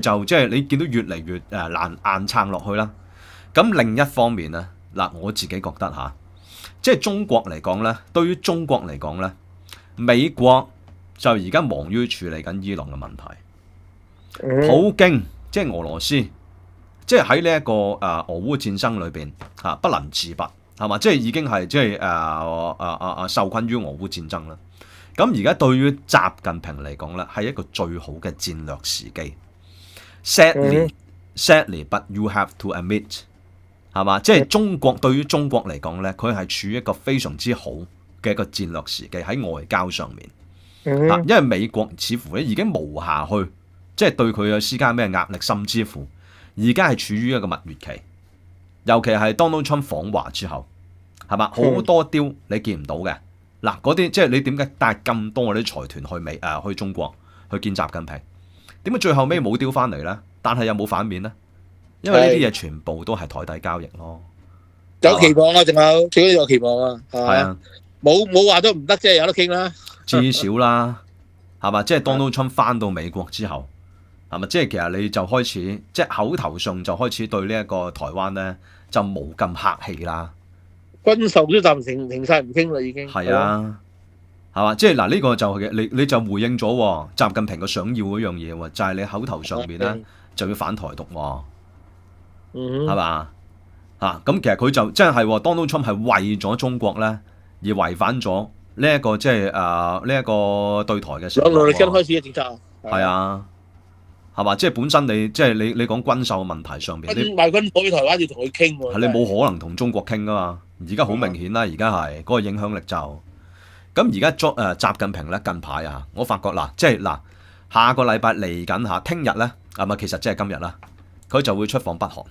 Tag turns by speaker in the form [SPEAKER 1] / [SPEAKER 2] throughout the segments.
[SPEAKER 1] 就即係你見到越嚟越難硬撐落去啦。咁另一方面咧，嗱我自己覺得嚇，即係中國嚟講咧，對於中國嚟講咧，美國就而家忙於處理緊伊朗嘅問題，普京即係俄羅斯，即係喺呢一個俄烏戰爭裏邊不能自拔係嘛，即係已經係即係受困於俄烏戰爭啦。咁而家對於習近平嚟講咧，係一個最好嘅戰略時機。Sadly, but you have to admit 係嘛，即係中國對於中國嚟講咧，佢係處於一個非常之好嘅一個戰略時機喺外交上面。因為美國似乎咧已經無暇去即係對佢有施加咩壓力，甚至乎而家係處於一個蜜月期。尤其係 Donald Trump 訪華之後，係嘛，好多雕你見唔到嘅。嗱，嗰啲即係你點解帶咁多嗰啲財團去去中國去見習近平？點解最後尾冇丟翻嚟咧？但係又冇反面咧？因為呢啲嘢全部都係台底交易咯。
[SPEAKER 2] 有期望啊，仲有最緊要有期望啊。
[SPEAKER 1] 係啊，
[SPEAKER 2] 冇話都唔得啫，有得傾啦。
[SPEAKER 1] 至少啦，係嘛？即係 Donald Trump 翻到美國之後，係咪？即係其實你就開始即係口頭上就開始對呢一個台灣咧就冇咁客氣啦。
[SPEAKER 2] 軍售都暫時停晒唔傾啦，已經。
[SPEAKER 1] 係啊，係嘛？即係嗱，呢個就你就回應咗習近平個想要嗰樣嘢喎，就係你口頭上邊咧就要反台獨喎，係嘛？咁其實佢就真係 Donald Trump 係為咗中國咧而違反咗呢一個即係呢一個對台嘅承諾。
[SPEAKER 2] 兩路力跟開始嘅政策。
[SPEAKER 1] 係啊，係嘛？即係本身你即係你講軍售嘅問題上邊，你
[SPEAKER 2] 賣軍火去台灣要同佢傾喎。
[SPEAKER 1] 係你冇可能同中國傾噶嘛？而家好明顯啦，而家係嗰個影響力就咁。而家習近平咧近排我發覺嗱，即係嗱下個禮拜嚟緊聽日咧，其實即係今日啦，佢就會出訪北韓。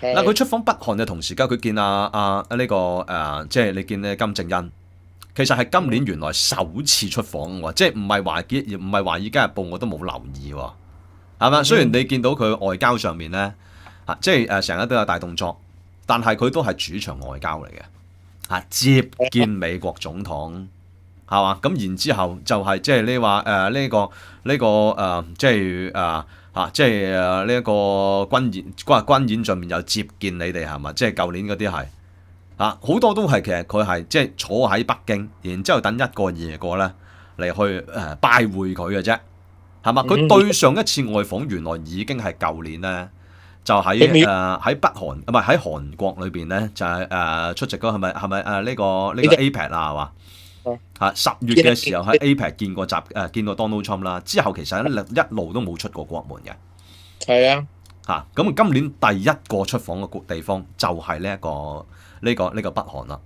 [SPEAKER 1] 嗱，佢出訪北韓嘅同時間，佢見呢個即係你見咧金正恩，其實係今年原來首次出訪喎，即係唔係華爾街日報我都冇留意喎，係嘛？雖然你見到佢外交上面咧即係成日都有大動作。但係佢都係主場外交嚟嘅，接見美國總統係嘛？咁然之後就係即係你話呢個即係即係呢一個軍演上面又接見你哋係嘛？即係舊年嗰啲係好多都係其實佢係即係坐喺北京，然之後等一個夜過咧嚟去拜會佢嘅啫，係嘛？佢對上一次外訪原來已經係舊年咧。就喺北韓唔係喺韓國裏邊咧，就係出席嗰係咪呢個 APEC 啦係嘛？10月嘅時候喺 APEC 見過見過 Donald Trump 啦，之後其實一路都冇出過國門嘅。
[SPEAKER 2] 係
[SPEAKER 1] 咁今年第一個出訪嘅地方就係呢個北韓啦。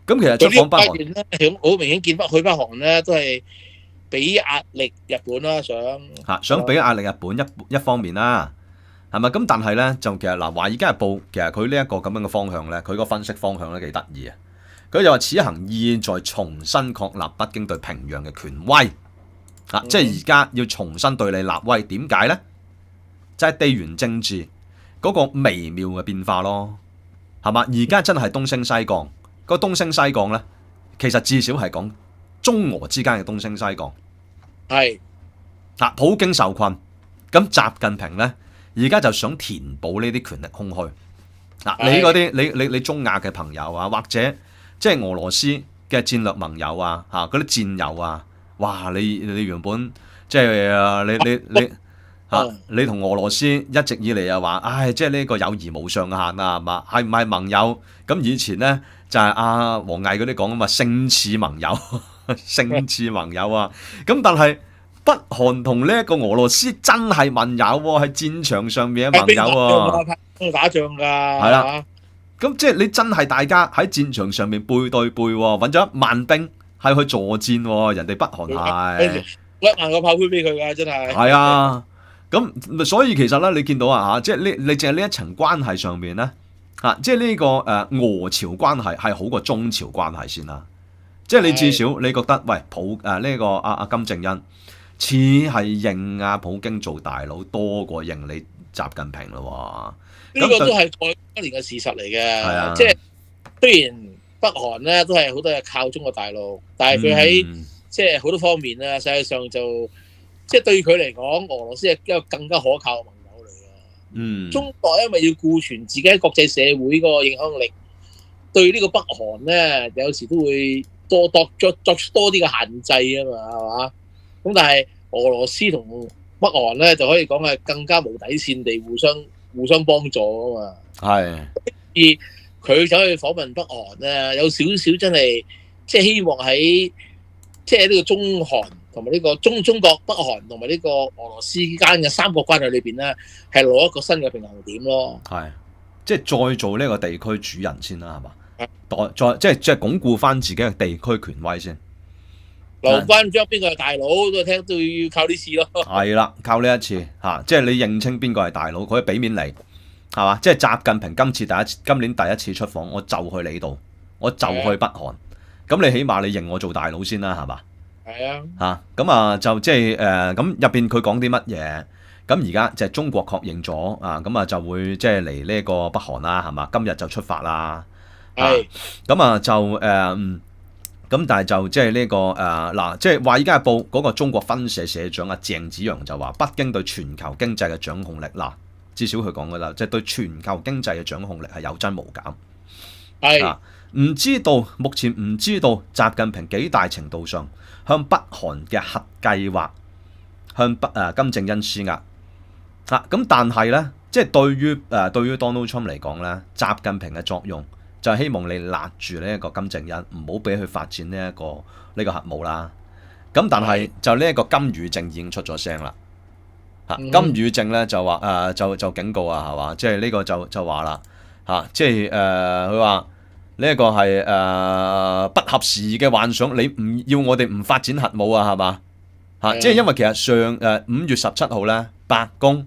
[SPEAKER 1] 咁其實出訪北韓
[SPEAKER 2] 咧，好明顯見去北韓咧都係俾壓力日本啦，
[SPEAKER 1] 想俾壓力日本一方面啦。係咪咁？但係咧就其實嗱，《華爾街日報》其實佢呢一個咁樣嘅方向咧，佢個分析方向咧幾得意啊！佢就話此行意在重新確立北京對平壤嘅權威即係而家要重新對你立威。點解咧？就係地緣政治嗰個微妙嘅變化咯，係嘛？而家真係東升西降，個東升西降咧，其實至少係講中俄之間嘅東升西降。
[SPEAKER 2] 係
[SPEAKER 1] 普京受困，咁習近平咧。而家就想填補呢啲權力空虛。你嗰啲你中亞嘅朋友或者即係俄羅斯嘅戰略盟友嗰啲戰友哇！你原本即係你同俄羅斯一直以嚟又話，即係呢個友誼無上限係嘛？係唔係盟友？咁以前咧就係王毅嗰啲講嘛，勝似盟友，勝似盟友咁但係。北韓同呢一個俄羅斯真係盟友喎，喺戰場上面嘅盟友喎，
[SPEAKER 2] 打仗㗎，
[SPEAKER 1] 係啦。咁即係你真係大家喺戰場上面背對背喎，揾咗1萬兵係去助戰喎，人哋北韓係
[SPEAKER 2] 1萬個炮灰俾佢㗎，真係。
[SPEAKER 1] 係啊，咁所以其實咧，你見到即係你淨係呢一層關係上面咧即係呢個俄朝關係係好過中朝關係先啦。即係你至少你覺得喂呢個金正恩。似係認普京做大佬多過認你習近平咯喎，
[SPEAKER 2] 呢個都係過多年嘅事實嚟嘅。即係雖然北韓咧都係好多係靠中國大陸，但係佢喺即係好多方面咧，實際上就即係對佢嚟講，俄羅斯係一個更加可靠嘅盟友嚟嘅。
[SPEAKER 1] 嗯，
[SPEAKER 2] 中國因為要顧全自己喺國際社會嗰個影響力，對呢個北韓咧有時都會作多啲嘅限制啊嘛，係嘛？咁但係俄羅斯同北韓咧就可以講係更加無底線地互相幫助啊嘛。
[SPEAKER 1] 係。
[SPEAKER 2] 而佢走去訪問北韓咧，有少少真係即係希望喺即係呢個中韓同埋呢個中國北韓同埋呢個俄羅斯之間嘅三國關係裏邊咧，係攞一個新嘅平衡點咯。
[SPEAKER 1] 係，即係再做呢個地區主人先啦，係嘛？再即係鞏固翻自己嘅地區權威先。
[SPEAKER 2] 留翻將邊個係大佬都要靠呢次咯。係
[SPEAKER 1] 啦，靠呢一次嚇，即係你認清邊個係大佬，佢俾面你係嘛？即係習近平今年第一次出訪，我就去你度，我就去北韓。咁你起碼你認我做大佬先啦，係嘛？
[SPEAKER 2] 係啊。
[SPEAKER 1] 咁啊就即係咁入邊佢講啲乜嘢？咁而家就係中國確認咗啊，咁啊就會即係嚟呢個北韓啦，係嘛？今日就出發啦。係。咁啊就咁但係就即係呢個嗱，即係《華爾街日報》嗰個中國分社社長啊鄭子陽就話，北京對全球經濟嘅掌控力嗱，至少佢講㗎啦，即係對全球經濟嘅掌控力係有增無減。係。目前唔知道習近平幾大程度上向北韓嘅核計劃向金正恩施壓。咁但係咧，即係對於 Donald Trump 嚟講咧，習近平嘅作用就係希望你勒住呢一個金正恩，唔好俾佢發展呢個核武啦。咁但係就呢一個金與正已經出咗聲啦。金與正咧就話就警告啊，係嘛？即係呢個就話啦即係佢話呢一個係不合時宜嘅幻想，你唔要我哋唔發展核武啊，係嘛？即係因為其實5月17號咧，白宮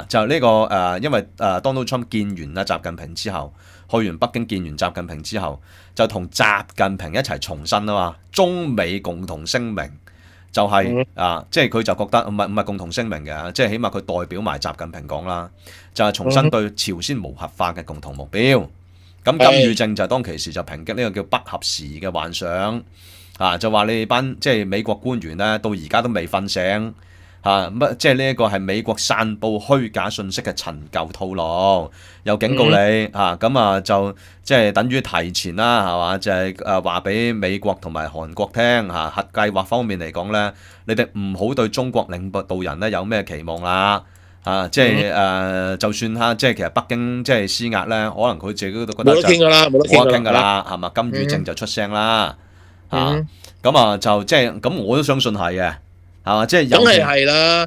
[SPEAKER 1] 就呢個因為Donald Trump 見完啦習近平之後，去完北京見完習近平之後，就同習近平一齊重申啊嘛，中美共同聲明就係即係佢就覺得唔係共同聲明嘅，即係起碼佢代表埋習近平講啦，就係重申對朝鮮無核化嘅共同目標。咁金與正就當其時就抨擊呢個叫不合時宜嘅幻想，就話你哋班即係美國官員咧，到而家都未瞓醒，即係呢一個係美國散佈虛假信息嘅陳舊套路，又警告你咁就即係等於提前啦，係嘛？就係話俾美國同埋韓國聽核計劃方面嚟講咧，你哋唔好對中國領導人咧有咩期望啦。即係就算即係其實北京即係施壓咧，可能佢自己都覺得冇得傾㗎啦，係嘛？金與正就出聲啦，咁就即係咁，我都相信係嘅，係嘛？即係
[SPEAKER 2] 梗係啦，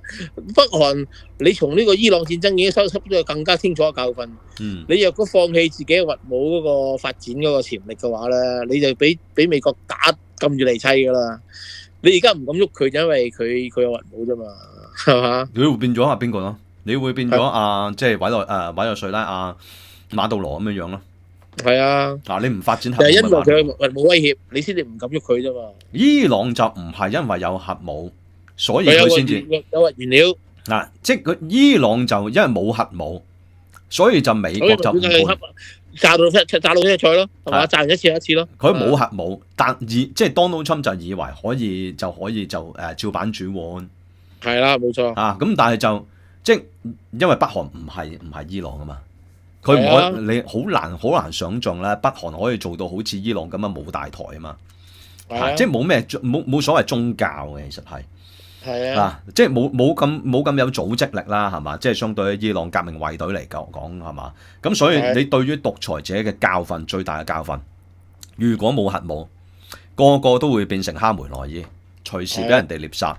[SPEAKER 2] 北韓你從呢個伊朗戰爭已經收輯咗更加清楚嘅教訓。你若果放棄自己嘅核武嗰個發展嗰個潛力嘅話咧，你就俾美國撳住嚟砌㗎啦。你而家唔敢喐佢，就因為佢有核武啫嘛，係嘛？
[SPEAKER 1] 你會變咗邊個咯？你會變咗即係委內瑞拉馬杜羅咁樣咯。係啊。你唔發展核武，係因為佢核武威脅，你先至唔敢喐佢啫嘛。伊朗就唔係因為有核武，所以佢先至
[SPEAKER 2] 有核原料。
[SPEAKER 1] 即係佢伊朗就因為冇核武，所以就美國就唔會
[SPEAKER 2] 炸到一菜咯，係嘛？炸完一次一次咯。
[SPEAKER 1] 佢冇核武，即係 Donald Trump 就以為可以照版煮碗。
[SPEAKER 2] 係啦，冇錯。
[SPEAKER 1] 咁但係就即係因為北韓唔係伊朗啊嘛，佢唔可以，你好難想像咧，北韓可以做到好似伊朗咁樣冇大台啊嘛，即係冇所謂宗教嘅，其實係即係冇咁有組織力啦，係嘛？即係相對於伊朗革命衛隊嚟講係嘛？咁所以你對於獨裁者嘅教訓，最大嘅教訓，如果冇核武，個個都會變成哈梅內伊，隨時俾人哋獵殺。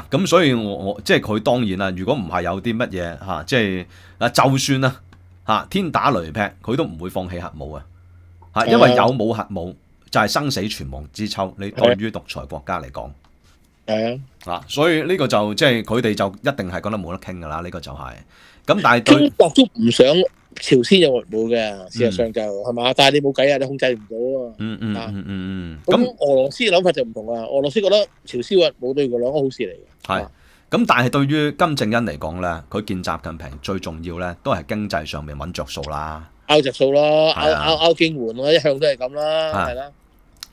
[SPEAKER 1] 咁所以我即係佢當然啦，如果唔係有啲乜嘢即係就算啦天打雷劈，佢都唔會放棄核武啊，因為有冇核武就係生死存亡之秋。你對於獨裁國家嚟講，所以呢個就即係佢哋就一定係覺得冇得傾噶啦，呢個就係。咁但係
[SPEAKER 2] 中國都唔想朝鮮有核武嘅，事實上就係嘛，但係你冇計啊，你控制唔到啊。咁俄羅斯嘅諗法就唔同啦，俄羅斯覺得朝鮮核武對佢兩個好事嚟嘅。
[SPEAKER 1] 係。咁但係對於金正恩嚟講咧，佢見習近平最重要咧，都係經濟上面揾着數啦，
[SPEAKER 2] 拗着數咯，拗經援咯，一向都係咁啦，係啦。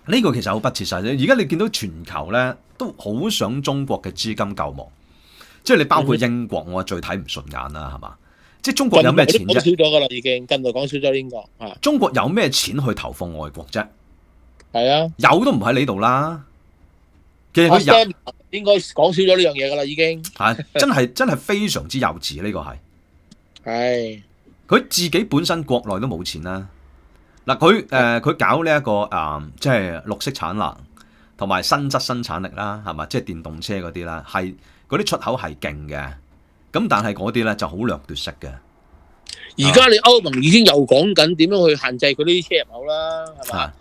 [SPEAKER 1] 呢個其實好不切實際。而家你見到全球咧都好想中國嘅資金救亡，即係你包括英國，我最睇唔順眼啦，係嘛？即係中國有咩錢啫？
[SPEAKER 2] 講少咗㗎啦，已經近來講少咗英國啊。
[SPEAKER 1] 中國有咩錢去投放外國啫？
[SPEAKER 2] 係啊，
[SPEAKER 1] 有都唔喺你度啦。其實佢有
[SPEAKER 2] 應該講少咗呢樣嘢㗎啦，已經
[SPEAKER 1] 係真係非常之幼稚，呢個係。
[SPEAKER 2] 係
[SPEAKER 1] 佢自己本身國內都冇錢啦。嗱，佢搞呢一個即係綠色產能同埋新質生產力啦，係嘛？即係電動車嗰啲啦，係嗰啲出口係勁嘅。咁但係嗰啲咧就好掠奪式嘅。
[SPEAKER 2] 而家你歐盟已經又講緊點樣去限制佢呢啲車入口啦，係嘛？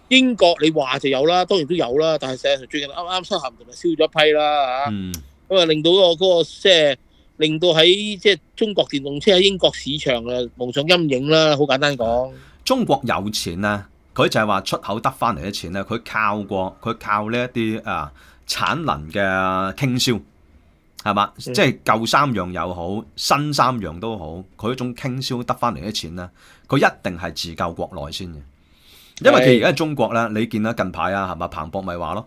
[SPEAKER 2] 英國你話就有啦，當然都有啦，但係實際上最近啱啱出咸同埋燒咗一批啦嚇。咁啊令到嗰個即係令到喺即係中國電動車喺英國市場啊蒙上陰影啦。好簡單講。中國
[SPEAKER 1] 有錢咧，佢就係話出口得翻嚟啲錢咧，佢靠呢一啲產能嘅傾銷，係嘛？即係舊三樣又好，新三樣都好，佢嗰種傾銷得翻嚟啲錢咧，佢一定係自救國內先嘅。因為佢而家中國咧，你見啦近排係嘛？彭博咪話咯，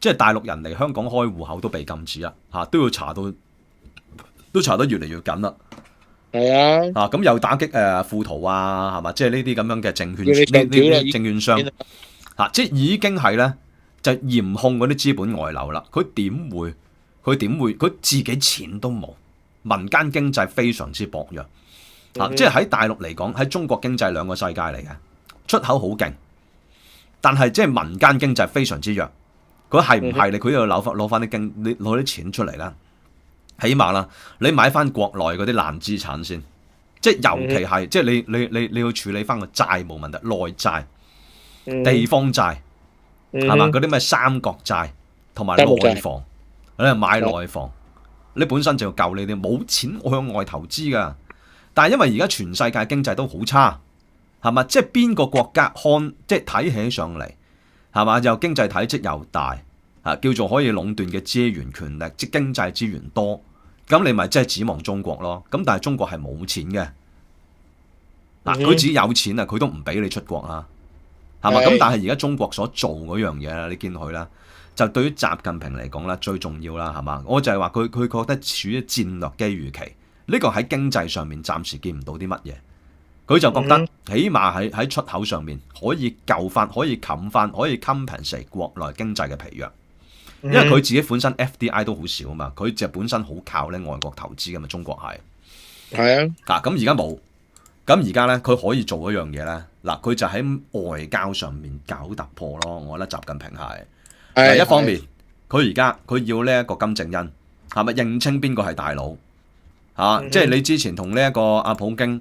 [SPEAKER 1] 即係大陸人嚟香港開戶口都被禁止啦，都要查得越嚟越緊啦。係啊，咁又打擊富途係嘛？即係呢啲咁樣嘅證券呢證券商即係已經係咧就嚴控嗰啲資本外流啦。佢點會？佢自己錢都冇，民間經濟非常之薄弱即係喺大陸嚟講，喺中國經濟兩個世界嚟嘅，出口好勁，但係即係民間經濟非常之弱。佢係唔係佢要攞翻啲錢出嚟啦？起碼啦，你買翻國內嗰啲爛資產先，即係尤其係即係你要處理翻個債務問題，內債、地方債係嘛？嗰啲咩三角債同埋內房，你買內房，你本身就要救你哋冇錢向外投資㗎。但係因為而家全世界經濟都好差，係嘛？即係邊個國家即係睇起上嚟係嘛？又經濟體積又大。叫做可以壟斷嘅資源權力，即經濟資源多，咁你咪即係指望中國咯。咁但係中國係冇錢嘅，佢自己有錢啊，佢都唔俾你出國啦，係嘛？咁但係而家中國所做嗰樣嘢，你見佢啦，就對於習近平嚟講啦，最重要啦，係嘛？我就係話佢覺得處於戰略機遇期，呢個喺經濟上面暫時見唔到啲乜嘢，佢就覺得起碼喺出口上面可以救翻，可以冚翻，可以 compensate 國內經濟嘅疲弱。因為佢自己本身 FDI 都好少啊嘛，佢就本身好靠咧外國投資噶嘛，中國係咁而家冇，咁而家咧佢可以做一樣嘢咧，嗱佢就喺外交上面搞突破咯。我覺得習近平係一方面，佢而家佢要呢一個金正恩係咪認清邊個係大佬即係你之前同呢一個阿普京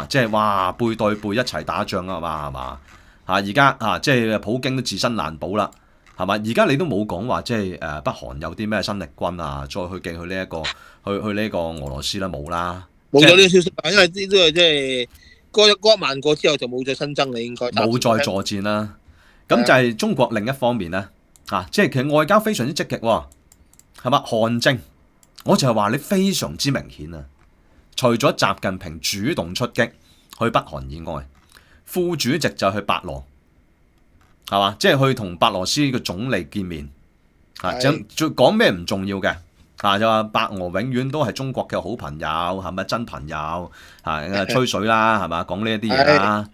[SPEAKER 1] 即係哇背對背一齊打仗啊嘛，係嘛而家即係普京都自身難保啦。係嘛？而家你都冇講話，即係北韓有啲咩新力軍啊，再去寄去呢一個去呢個俄羅斯啦，冇啦，
[SPEAKER 2] 冇咗呢個消息，因為呢都係即係過一萬個之後就冇再新增，你應該
[SPEAKER 1] 冇再助戰啦。咁就係中國另一方面咧，即係其實外交非常之積極喎，係嘛？韓正，我就係話你非常之明顯啊！除咗習近平主動出擊去北韓以外，副主席就去白羅。係嘛？即係去同白羅斯嘅總理見面，就講咩唔重要嘅，就話白俄永遠都係中國嘅好朋友，係咪真朋友？吹水啦，係嘛？講呢一啲嘢啦，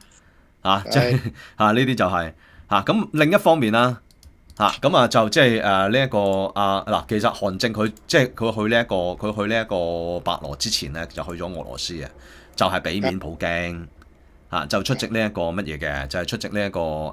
[SPEAKER 1] 即係呢啲就係咁。另一方面啦，咁就即係呢一個嗱，其實韓正佢即係佢去呢一個白羅之前咧，就去咗俄羅斯嘅，就係俾面普京。就出席呢一個乜嘢嘅，就係出席呢一個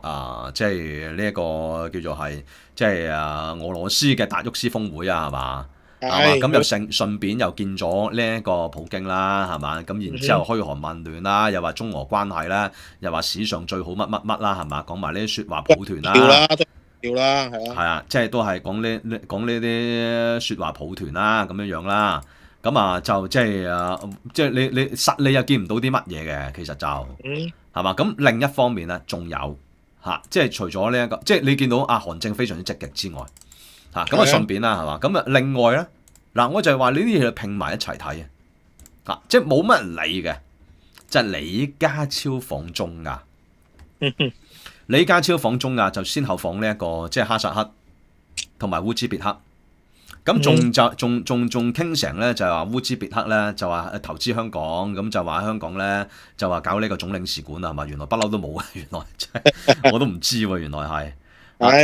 [SPEAKER 1] 即係呢一個叫做係即係俄羅斯嘅達沃斯峰會啊，係嘛？咁又順便又見咗呢一個普京啦，係嘛？咁然之後噓寒問暖啦，又話中俄關係啦，又話史上最好乜乜乜啦，係嘛？講埋呢啲説話抱團啦，
[SPEAKER 2] 係啊，
[SPEAKER 1] 即係都係講呢啲説話抱團啦，咁樣啦。咁就即係你實你又見唔到啲乜嘢嘅，其實就係嘛？咁另一方面咧，仲有即係除咗呢一個，即係你見到韓正非常之積極之外，咁順便啦，係嘛？咁另外咧，嗱我就係話呢啲嘢拼埋一齊睇即係冇乜人理嘅，就係李家超訪中㗎。李家超訪中亞就先後訪呢一個即係哈薩克同埋烏茲別克。咁仲傾成咧，就係話烏茲別克咧就話投資香港，咁就話香港咧就話搞呢個總領事館啊，係嘛？原來不嬲都冇啊！原來真係我都唔知喎，原來係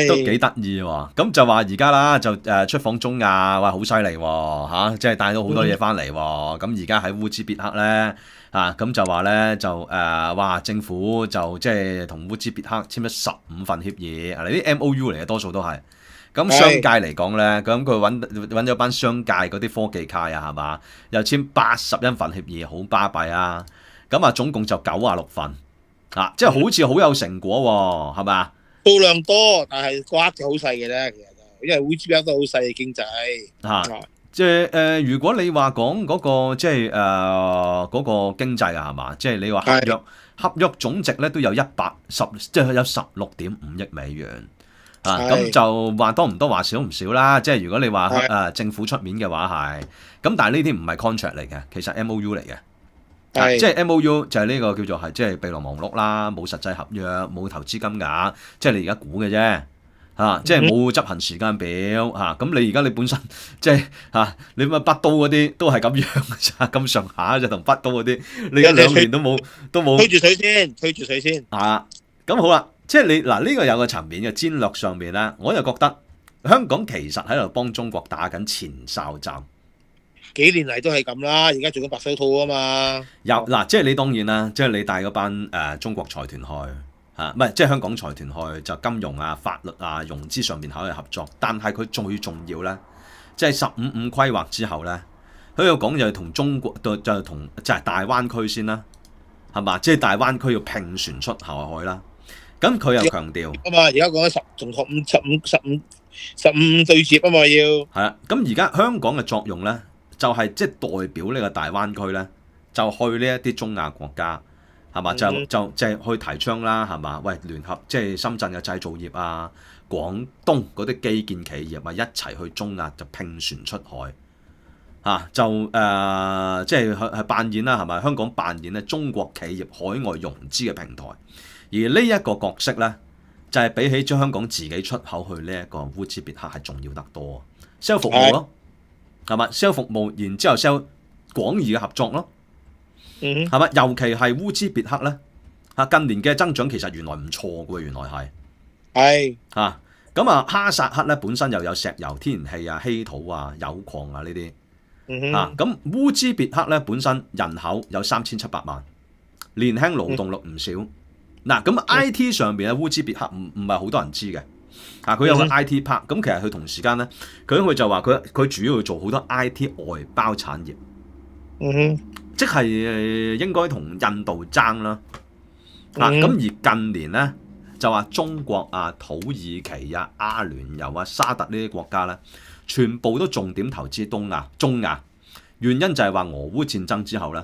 [SPEAKER 1] 都幾得意喎。咁就話而家啦，就出訪中亞，哇好犀利喎嚇！即係帶到好多嘢翻嚟喎。咁而家喺烏茲別克咧咁就話咧就哇政府就即係同烏茲別克簽咗15份協議，嗱啲 MOU 嚟嘅，多數都係。咁商界嚟講咧，咁佢揾咗班商界嗰啲科技界啊，係嘛？又簽81份協議，好巴閉啊！咁啊，總共就96份，即係好似好有成果喎，係咪啊？
[SPEAKER 2] 數量多，但係瓜就好細嘅咧，其實因為烏茲別克都好細嘅經濟
[SPEAKER 1] 即係如果你話講嗰個即係嗰個經濟啊，係嘛？即係你話合約總值咧都有即係有16.5億美元。咁就話多唔多話少唔少啦，即係如果你話政府出面嘅話係，咁但係呢啲唔係 contract 嚟嘅，其實 MOU 嚟嘅，即係 MOU 就係呢個叫做係即係備忘錄啦，冇實際合約，冇投資金額，即係你而家估嘅啫，即係冇執行時間表咁你而家你本身即係你乜北刀嗰啲都係咁樣嘅咋，咁上下就同北刀嗰啲，你而家2年都冇
[SPEAKER 2] 推住水先
[SPEAKER 1] 咁好啦。即係你呢個有個層面嘅戰略上面咧，我就覺得香港其實喺度幫中國打緊前哨戰，
[SPEAKER 2] 幾年嚟都係咁啦，而家做緊白手套啊嘛。
[SPEAKER 1] 即係你當然啦，即係你帶嗰班中國財團去唔係即係香港財團去就金融啊、法律啊、融資上面可以合作，但係佢最重要咧，即係15規劃之後咧，佢要講就係同中國就係大灣區先啦，係嘛？即係大灣區要拼船出海啦。咁佢又強調
[SPEAKER 2] 啊嘛，而家講緊15對接啊嘛，要
[SPEAKER 1] 係啦。咁而家香港嘅作用咧，就係即係代表呢個大灣區咧，就去呢一啲中亞國家係嘛，就係去提倡啦，係嘛？喂，聯合即係深圳嘅製造業啊、廣東嗰啲基建企業啊，一齊去中亞就拼船出海即係扮演啦，係咪？香港扮演咧中國企業海外融資嘅平台。而呢一個角色咧，就係比起將香港自己出口去呢一個烏茲別克係重要得多。sell 服務咯，係咪 sell 服務，然之後 sell 廣義嘅合作咯，係咪？尤其係烏茲別克咧，近年嘅增長其實原來唔錯嘅喎，原來係咁哈薩克咧本身又有石油、天然氣啊、稀土啊、鈾礦啊呢啲咁烏茲別克咧本身人口有3700萬，年輕勞動力唔少。咁 I.T. 上邊咧，烏茲別克唔係好多人知嘅，佢有個 I.T. park，咁其實佢同時間咧，佢就話佢主要做好多 I.T. 外包產業，即係應該同印度爭啦，咁而近年咧就話中國啊、土耳其啊、阿聯酋啊、沙特呢啲國家咧，全部都重點投資中亞，原因就係話俄烏戰爭之後咧，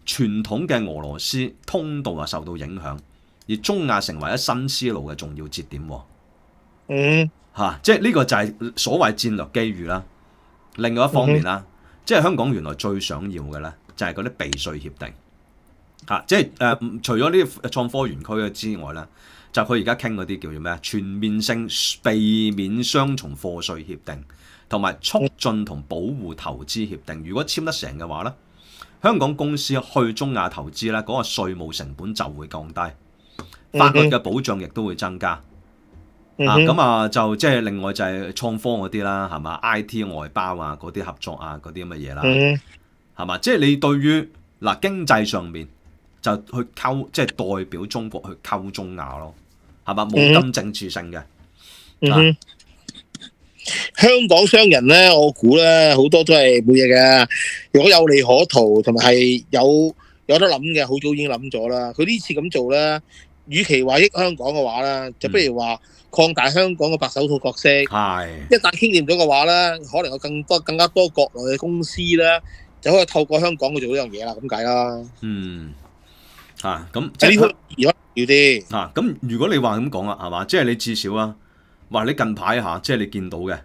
[SPEAKER 1] 傳統嘅俄羅斯通道啊受到影響。而中亞成為咗新絲路嘅重要節點即係呢個就係所謂戰略機遇啦。另外一方面啦，即係香港原來最想要嘅咧，就係嗰啲避稅協定即係除咗呢啲創科園區嘅之外咧，就佢而家傾嗰啲叫做咩全面性避免雙重課稅協定，同埋促進同保護投資協定。如果簽得成嘅話咧，香港公司去中亞投資咧，嗰個稅務成本就會降低。法律嘅保障亦都會增加，就即係另外就係創科嗰啲啦，係嘛 IT 外包啊，嗰啲合作啊，嗰啲咁嘅嘢啦，係嘛？即係你對於經濟上面就去溝，即係代表中國去溝中亞咯，係嘛？冇咁政治性嘅。
[SPEAKER 2] 香港商人咧，我估咧好多都係冇嘢嘅。如果有利可圖同埋係有得諗嘅，好早已經諗咗啦。佢呢次咁做咧。與其話益香港嘅話咧，就不如話擴大香港嘅白手套角色。一旦傾掂咗嘅話咧，可能有更加多國內嘅公司咧，就可以透過香港去做呢樣嘢啦，咁解啦。
[SPEAKER 1] 咁即係呢個
[SPEAKER 2] 要啲。
[SPEAKER 1] 咁如果你話咁講啦，係嘛？即係你至少啊，話你近排即係你見到嘅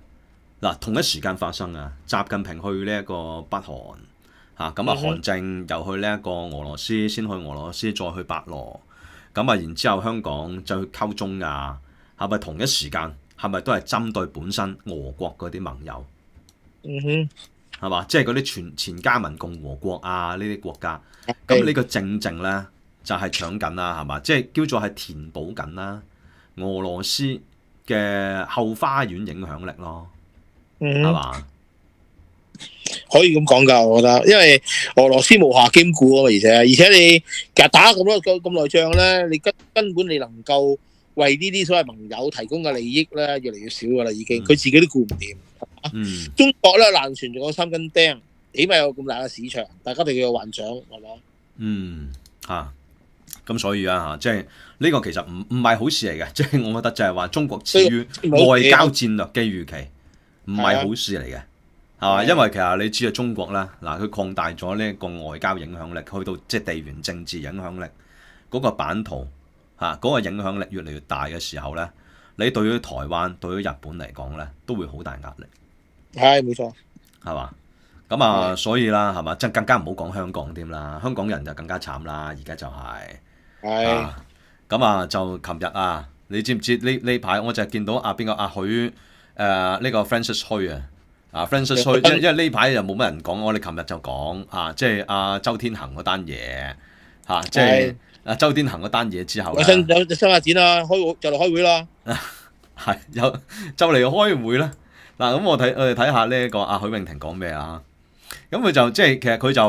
[SPEAKER 1] 同一時間發生啊，習近平去呢一個北韓咁韓正又去呢一個俄羅斯，先去俄羅斯再去白羅。咁啊，然之後香港就去溝中亞，係咪同一時間係咪都係針對本身俄國嗰啲盟友？
[SPEAKER 2] 嗯哼，
[SPEAKER 1] 係嘛？即係嗰啲前加盟共和國啊呢啲國家，咁呢個正正咧就係搶緊啦，係嘛？即係叫做係填補緊啦俄羅斯嘅後花園影響力咯，係嘛？
[SPEAKER 2] 可以咁講㗎，我覺得，因為俄羅斯無暇兼顧啊嘛，而且你其實打咁耐仗咧，你根本你能夠為呢啲所謂盟友提供嘅利益咧，越嚟越少㗎啦，已經佢自己都顧唔掂。中國咧爛船仲有3根釘，起碼有咁大嘅市場，大家哋要有幻想，係嘛？
[SPEAKER 1] 咁所以啊，即係呢個其實唔係好事嚟嘅，即係我覺得就係話中國處於外交戰略嘅預期，唔係好事嚟嘅。係嘛？因為其實你知啊，中國咧嗱，佢擴大咗呢一個外交影響力，去到即係地緣政治影響力嗰個版圖嗰個影響力越嚟越大嘅時候咧，你對於台灣、對於日本嚟講咧，都會好大壓力。
[SPEAKER 2] 係冇錯，
[SPEAKER 1] 係嘛？咁啊，所以啦，係嘛？即係更加唔好講香港添啦，香港人就更加慘啦。而家就係咁啊，就琴日啊，你知唔知呢排我就係見到邊個許呢個 Francis Hui Francis Hui，因為呢排又冇乜人講，我哋琴日就講即係周天行嗰單嘢即係周天行嗰單嘢之後咧，
[SPEAKER 2] 有新發展啦，就嚟開會啦，
[SPEAKER 1] 係就嚟開會啦。嗱，咁我哋睇下呢個許穎婷講咩啊？咁佢就即係其實佢就